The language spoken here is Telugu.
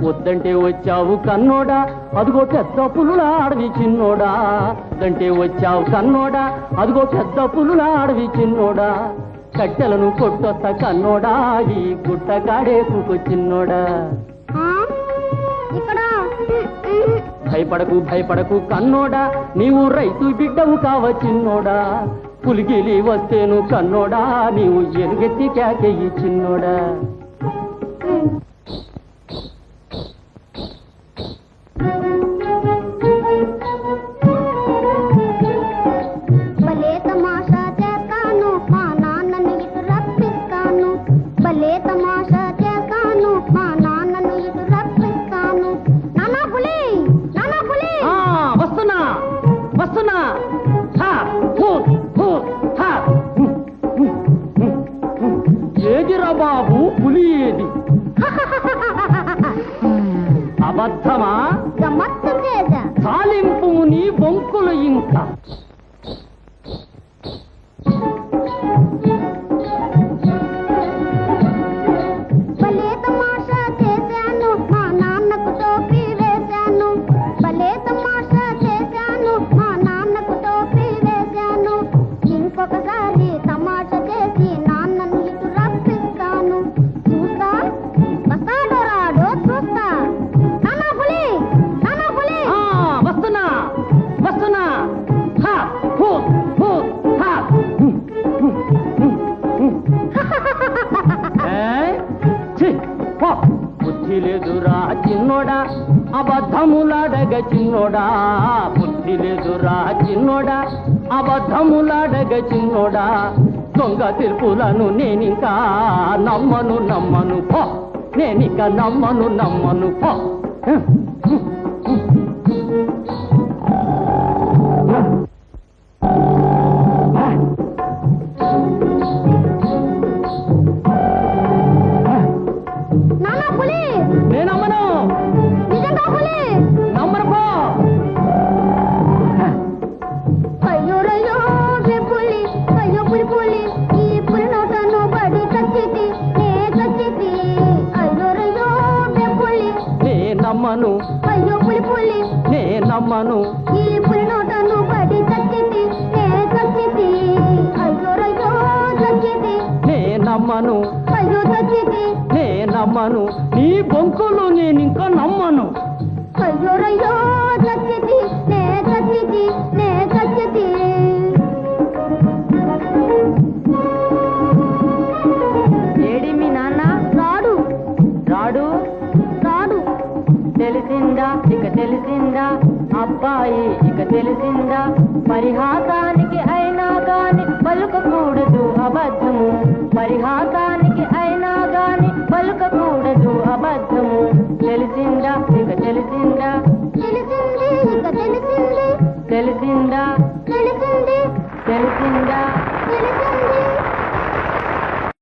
వద్దంటే వచ్చావు కన్నోడా అదిగో పెద్ద పులులా అడవి చిన్నోడా. వద్దంటే వచ్చావు కన్నోడా అదిగో పెద్ద పులులా అడవి చిన్నోడా. కట్టెలను కొట్టొస్తా కన్నోడా ఈ గుట్ట కాడేసుకు చిన్నోడా. భయపడకు భయపడకు కన్నోడా నీవు రైతు బిడ్డవు కావ చిన్నోడా. పులిగిలి వస్తేను కన్నోడా నీవు ఎలుగెత్తి కేకయ్యి చిన్నోడా. ఏదిరా బాబు పులి ఏది? అబద్ధమా? తాలింపు నీ బొంకులు ఇంకా. బుద్ధి లేదురా చిన్నోడా అబద్ధములాడగ చిన్నోడా. బుద్ధి లేదురా చిన్నోడా అబద్ధములాడగ చిన్నోడా. దొంగ తెలుపులను నేనింకా నమ్మను నమ్మను పో. నేనింక నమ్మను నమ్మను పో. నమ్మను అయ్యో పులి పులి నే నమ్మను ఈ పులి నోటను పడి చచ్చితి నే చచ్చితి అయ్యో రయ్యో చచ్చితి నే నమ్మను అయ్యో చచ్చితి నే నమ్మను నీ బొంకులు నేనింకా నమ్మను అయ్యో రయ్యో చచ్చితి నే చచ్చితి నే చచ్చితి. ఏడి మీ నాన్న? రాడు రాడు రాడు. తెలిసిందా ఇక తెలిసిందా అబ్బాయి ఇక తెలిసిందా. పరిహాసానికి అయినా గాని పలుకకూడదు అబద్ధము. పరిహాసానికి అయినా గాని పలుకకూడదు అబద్ధము. తెలిసిందా